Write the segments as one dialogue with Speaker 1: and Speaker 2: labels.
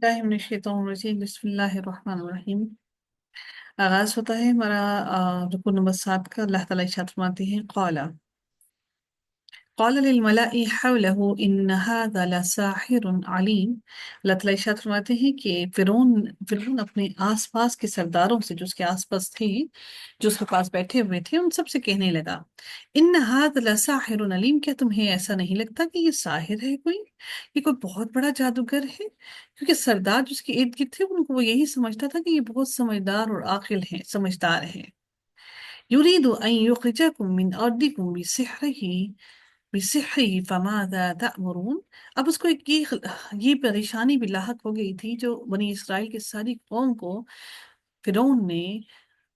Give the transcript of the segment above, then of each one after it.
Speaker 1: बिस्मिल्लाहिर्रहमानिर्रहीम बिस्मिल्लाहिर्रहमानिर्रहीम। आगाज होता है हमारा रुकू नंबर 7 का। अल्लाह ताला इरशाद फरमाते हैं क़ाला क़ाल लिलमलाइ हौलहु इन्न हाज़ा लसाहिरुन अलीम। अल्लाह ताला इरशाद फरमाते हैं कि फिरौन फिरौन अपने आसपास के सरदारों से, जो उसके आसपास थे, जो उसके पास बैठे हुए थे, उन सब से कहने लगा, इन्न हाज़ा लसाहिरुन अलीम, क्या तुम्हें ऐसा नहीं लगता कि ये साहिर है कोई, ये कोई बहुत बड़ा जादूगर है? क्योंकि सरदार जो उसके इर्द गिर्द थे, उनको वो यही समझता था कि ये बहुत समझदार और आकिल है, समझदार है। युरीदु अन युखरिजकुम मिन अर्दिकुम बिसिहरिही फमाज़ा तअमुरून। अब उसको ये परेशानी भी लाहक हो गई थी, जो बनी इसराइल की सारी कौम को फिरौन ने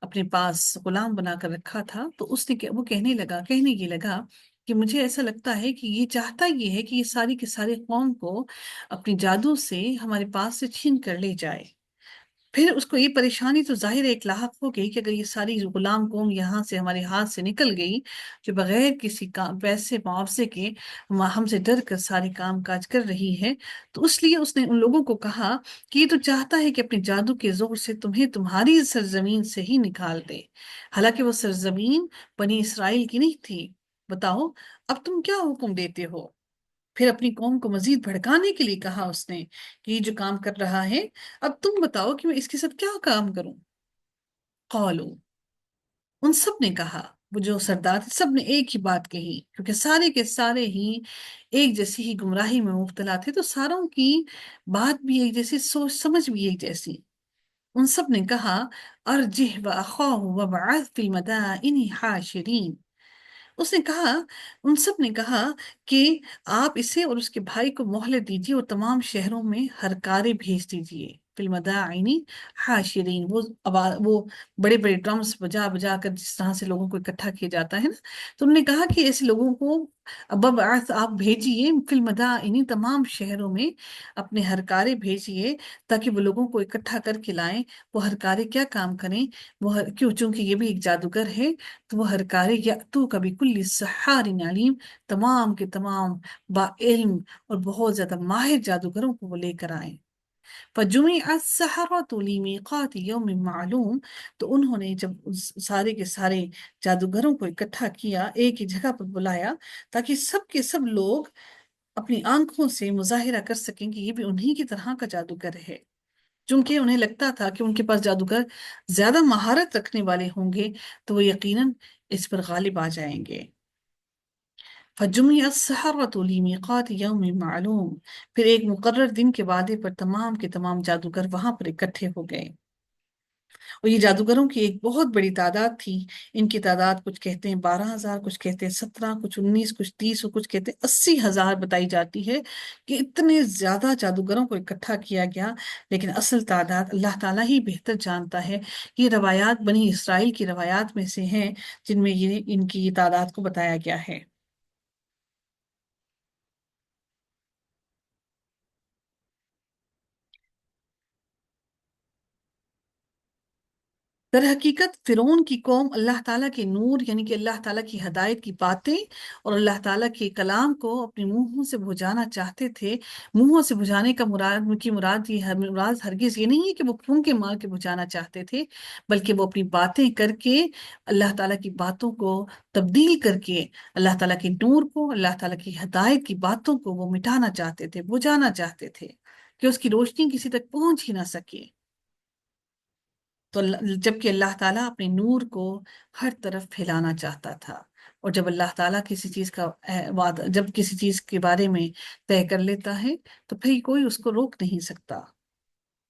Speaker 1: अपने पास गुलाम बनाकर रखा था। तो वो कहने ये लगा कि मुझे ऐसा लगता है कि ये चाहता ये है कि ये सारी के सारे कौम को अपनी जादू से हमारे पास से छीन कर ले जाए। फिर उसको ये परेशानी तो जाहिर है एक लाहक हो गई कि अगर ये सारी जो गुलाम कौम यहाँ से हमारे हाथ से निकल गई, जो बगैर किसी काम पैसे मुआवजे के हमसे डर कर सारे काम काज कर रही है, तो इसलिए उसने उन लोगों को कहा कि ये तो चाहता है कि अपने जादू के जोर से तुम्हें तुम्हारी सरजमीन से ही निकाल दे। हालांकि वो सरजमीन बनी इसराइल की नहीं थी। बताओ, अब तुम क्या हुक्म देते हो? फिर अपनी कौम को मजीद भड़काने के लिए कहा उसने कि ये जो काम कर रहा है, अब तुम बताओ कि मैं इसके साथ क्या काम करूं। कौलो, उन सब ने कहा, वो जो सरदार थे सब ने एक ही बात कही, क्योंकि सारे के सारे ही एक जैसी ही गुमराही में मुब्तला थे, तो सारों की बात भी एक जैसी, सोच समझ भी एक जैसी। उन सब ने कहा, अरजिह व अखाहु वबअथ फिल मदाइनि हाशिरीन। उसने कहा उन सब ने कहा कि आप इसे और उसके भाई को मोहलत दीजिए और तमाम शहरों में हरकारे भेज दीजिए। फिल्मदाइनी हाशिरीन, वो बड़े बड़े ड्रम्स बजा बजा कर जिस तरह से लोगों को इकट्ठा किया जाता है ना, तो उन्होंने कहा कि ऐसे लोगों को अब आप भेजिए फिल्मदाइनी, तमाम शहरों में अपने हरकारे भेजिए, ताकि वो लोगों को इकट्ठा करके लाएं। वो हरकारे क्या काम करें? क्यों, चूंकि ये भी एक जादूगर है, तो वो हर कार्य या तू कभी कुल्ली सहारिन अलीम, तमाम के तमाम बाइल्म और बहुत ज्यादा माहिर जादूगरों को वो लेकर आए। फजुमिअ सहरतु लिमीक़ाति यौमिन मालूम, तो उन्होंने जब उस सारे के सारे जादूगरों को इकट्ठा किया, एक ही जगह पर बुलाया, ताकि सब के सब लोग अपनी आंखों से मुजाहिरा कर सकें कि ये भी उन्हीं की तरह का जादूगर है। चूंकि उन्हें लगता था कि उनके पास जादूगर ज्यादा महारत रखने वाले होंगे, तो वो यकीनन इस पर गालिब आ जाएंगे। फजुमिअ अस्सहरतु लिमीक़ाति यौमिन मालूम, फिर एक मुकर्रर दिन के वादे पर तमाम के तमाम जादूगर वहां पर इकट्ठे हो गए। और ये जादूगरों की एक बहुत बड़ी तादाद थी। इनकी तादाद कुछ कहते हैं 12,000, कुछ कहते हैं 17, कुछ 19, कुछ 30 और कुछ कहते हैं 80,000 बताई जाती है कि इतने ज्यादा जादूगरों को इकट्ठा किया गया। लेकिन असल तादाद अल्लाह ताला ही बेहतर जानता है। ये रवायात बनी इसराइल की रवायात में से हैं, जिनमें ये इनकी ये तादाद को बताया गया है। दर हकीकत फिरौन की कौम अल्लाह ताला के नूर, यानी कि अल्लाह ताला की हदायत की बातें और अल्लाह ताला के कलाम को अपने मुंहों से बुझाना चाहते थे। मुंहों से बुझाने का मुराद हरगिज ये नहीं है कि वो फूंके मार के बुझाना चाहते थे, बल्कि वो अपनी बातें करके, अल्लाह ताला की बातों को तब्दील करके, अल्लाह ताला के नूर को, अल्लाह ताला की हदायत की बातों को वो मिटाना चाहते थे, बुझाना चाहते थे, कि उसकी रोशनी किसी तक पहुंच ही ना सके। तो जबकि अल्लाह ताला अपने नूर को हर तरफ फैलाना चाहता था। और जब अल्लाह ताला किसी चीज का वादा, जब किसी चीज के बारे में तय कर लेता है, तो फिर कोई उसको रोक नहीं सकता।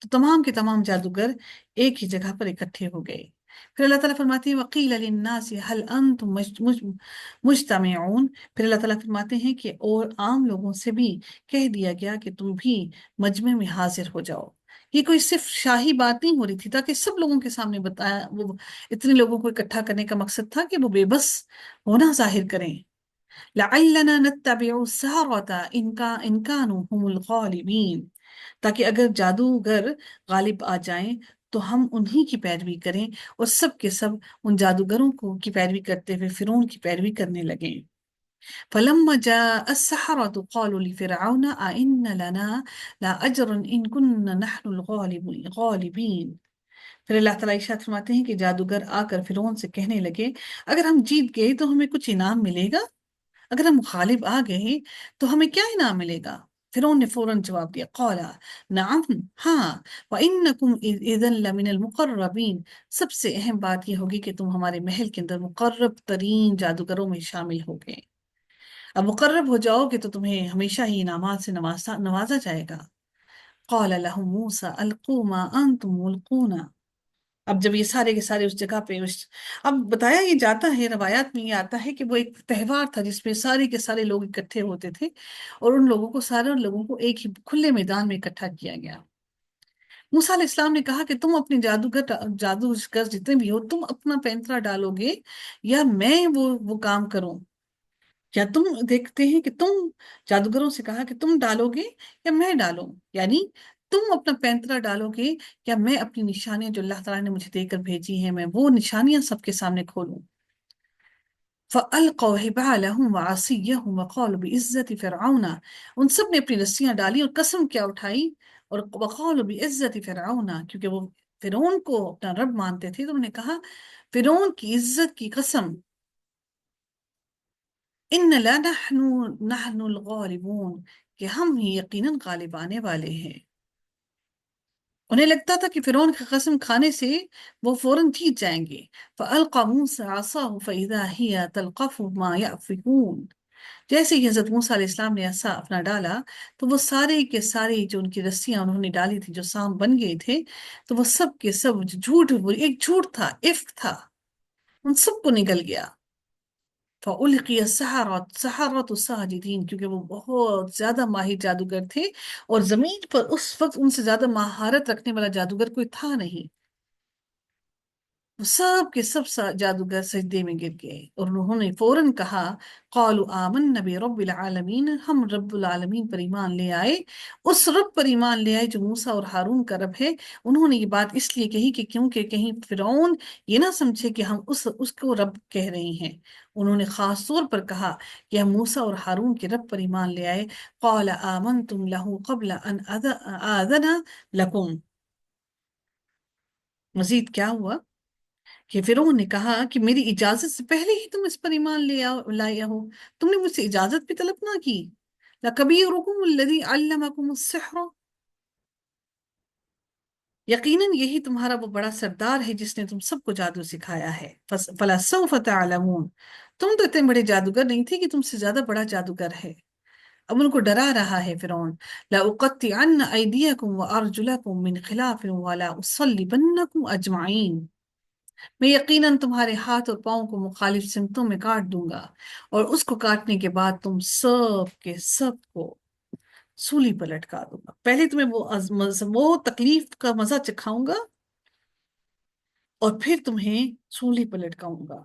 Speaker 1: तो तमाम के तमाम जादूगर एक ही जगह पर इकट्ठे हो गए। फिर अल्लाह ताला फरमाते हैं वकील लिन्नास हल अंतुम मुजतमिऊन। फिर अल्लाह ताला फरमाते हैं कि और आम लोगों से भी कह दिया गया कि तुम भी मजमे में हाजिर हो जाओ। ये कोई सिर्फ शाही बात नहीं हो रही थी, ताकि सब लोगों के सामने बताया, वो इतने लोगों को इकट्ठा करने का मकसद था कि वो बेबस होना जाहिर करें। लअल्लना नत्तबिउ सहरता इन कानू हुमुल गालिबीन, ताकि अगर जादूगर गालिब आ जाएं तो हम उन्हीं की पैरवी करें। और सब के सब उन जादूगरों को की पैरवी करते हुए फिरौन की पैरवी करने लगे। فلما جاء السحرة قالوا لفرعون أئن لنا لأجرا إن كنا نحن الغالبين. پھر اللہ تعالیٰ ارشاد فرماتے ہیں کہ جادوگر آ کر فرعون سے کہنے لگے اگر ہم جیت گئے تو ہمیں کچھ انعام ملے گا، اگر ہم غالب آ گئے تو ہمیں کیا انعام ملے گا؟ فرعون نے فوراً جواب دیا قالا نعم، ہاں، وَإِنَّكُمْ إِذًا لَمِنَ الْمُقَرَّبِينَ، سب سے اہم بات یہ ہوگی کہ تم ہمارے محل کے اندر مقرب ترین جادوگروں میں شامل ہوگے، اب مقرب ہو جاؤ گے تو تمہیں ہمیشہ ہی انعامات سے نوازا جائے گا۔ قال لهم موسى القوا ما انتم ملقون، اب جب یہ سارے کے سارے اس جگہ پہ اب بتایا یہ جاتا ہے، روایات میں یہ آتا ہے کہ وہ ایک تہوار تھا جس میں سارے کے سارے لوگ اکٹھے ہوتے تھے اور ان لوگوں کو سارے لوگوں کو ایک ہی کھلے میدان میں اکٹھا کیا گیا۔ موسیٰ علیہ السلام نے کہا کہ تم اپنے جادوگر جتنے بھی ہو تم اپنا پینترا ڈالو گے یا میں وہ کام کروں، کیا تم دیکھتے ہیں کہ تم جادوگروں سے کہا کہ تم ڈالو گے یا میں ڈالوں، یعنی تم اپنا پینترا ڈالو گے یا میں اپنی نشانیاں جو اللہ تعالیٰ نے مجھے دے کر بھیجی ہیں میں وہ نشانیاں سب کے سامنے کھولوں۔ فَأَلْقَوْا حِبَالَهُمْ وَعَصِيَّهُمْ وَقَالُوا بِعِزَّةِ فِرْعَوْنَ، ان سب نے اپنی رسیاں ڈالی اور قسم کیا اٹھائی، اور وَقَالُوا بِعِزَّةِ فِرْعَوْنَ، کیونکہ وہ فرعون کو اپنا رب مانتے تھے تو انہوں نے کہا فرعون کی عزت کی قسم، ان نحن الغالبون، کہ ہم ہی یقیناً غالب آنے والے ہیں۔ انہیں لگتا تھا کہ فرعون کی قسم کھانے سے وہ فوراً جیت جائیں گے۔ فَأَلْقَى مُوسَىٰ عَصَاهُ فَإِذَا هِيَ تَلْقَفُ مَا يَأْفِكُونَ، جیسے ہی حضرت موسیٰ علیہ السلام نے عصا اپنا ڈالا تو وہ سارے کے سارے جو ان کی رسیاں انہوں نے ڈالی تھی جو سام بن گئے تھے تو وہ سب کے سب جھوٹ، ایک جھوٹ تھا، افک تھا، ان سب کو نگل گیا۔ فَأُلْقِيَ السَّحَرَةُ سَاجِدِينَ، کیونکہ وہ بہت زیادہ ماہر جادوگر تھے اور زمین پر اس وقت ان سے زیادہ مہارت رکھنے والا جادوگر کوئی تھا نہیں، وہ سب کے سب جادوگر سجدے میں گر گئے اور انہوں نے فوراً کہا قالوا آمنا برب العالمین، ہم رب العالمین پر ایمان لے آئے، اس رب پر ایمان لے آئے جو موسیٰ اور ہارون کا رب ہے۔ انہوں نے یہ بات اس لیے کہی کہ کیونکہ کہیں فرعون یہ نہ سمجھے کہ ہم اس کو رب کہہ رہے ہیں، انہوں نے خاص طور پر کہا کہ ہم موسیٰ اور ہارون کے رب پر ایمان لے آئے۔ قال آمنتم له قبل ان آذن لکم، مزید کیا ہوا کہ فرعون نے کہا کہ میری اجازت سے پہلے ہی تم اس پر ایمان لائے ہو، تم نے مجھ سے اجازت بھی طلب نہ کی۔ لَكَبِيرُكُمُ الَّذِي عَلَّمَكُمُ السِّحْرَ، یقیناً یہی تمہارا وہ بڑا سردار ہے جس نے تم سب کو جادو سکھایا ہے۔ فَلَا سَوْفَ تَعْلَمُونَ، تم تو اتنے بڑے جادوگر نہیں تھے کہ تم سے زیادہ بڑا جادوگر ہے۔ اب ان کو ڈرا رہا ہے فرعون، لَأُقَطِّعَنَّ أَيْدِيَكُمْ وَأَرْجُلَكُمْ مِنْ خِلَافٍ وَلَأُصَلِّبَنَّكُمْ أَجْمَعِينَ، میں یقیناً تمہارے ہاتھ اور پاؤں کو مخالف سمتوں میں کاٹ دوں گا اور اس کو کاٹنے کے بعد تم سب کے سب کو سولی پر لٹکا دوں گا، پہلے تمہیں وہ تکلیف کا مزہ چکھاؤں گا اور پھر تمہیں سولی پر لٹکاؤں گا۔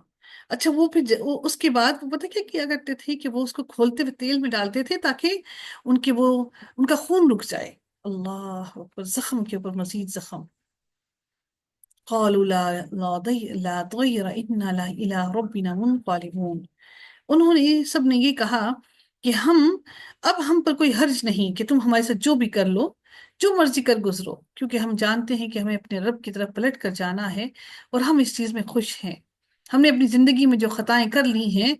Speaker 1: اچھا وہ پھر وہ اس کے بعد وہ پتہ کیا کیا کرتے تھے کہ وہ اس کو کھولتے ہوئے تیل میں ڈالتے تھے تاکہ ان کا خون رک جائے، اللہ اکبر، زخم کے اوپر مزید زخم۔ قالوا لا ضير إنا إلى ربنا منقلبون، انہوں نے سب نے یہ کہا کہ ہم پر کوئی حرج نہیں کہ تم ہمارے ساتھ جو بھی کر لو، جو مرضی کر گزرو، کیونکہ ہم جانتے ہیں کہ ہمیں اپنے رب کی طرف پلٹ کر جانا ہے اور ہم اس چیز میں خوش ہیں۔ ہم نے اپنی زندگی میں جو خطائیں کر لی ہیں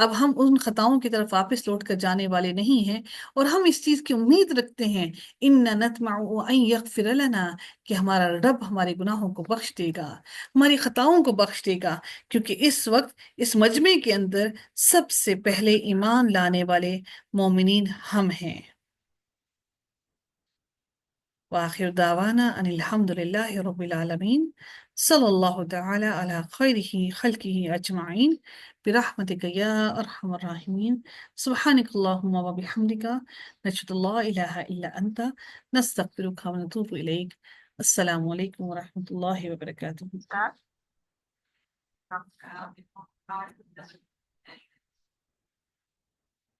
Speaker 1: اب ہم ان خطاؤں کی طرف واپس لوٹ کر جانے والے نہیں ہیں، اور ہم اس چیز کی امید رکھتے ہیں ان نطمع ان یغفر لنا، کہ ہمارا رب ہمارے گناہوں کو بخش دے گا، ہماری خطاؤں کو بخش دے گا، کیونکہ اس وقت اس مجمع کے اندر سب سے پہلے ایمان لانے والے مومنین ہم ہیں۔ وآخر دعوانا ان الحمد للہ رب العالمین، صلی اللہ تعالی علی خیرہ خلقہ اجمعین، برحمتک یا ارحم الراحمین، سبحانک اللہم وبحمدک، نشہد ان لا الہ الا انت، نستغفرک ونتوب الیک۔ السلام علیکم ورحمۃ اللہ وبرکاتہ۔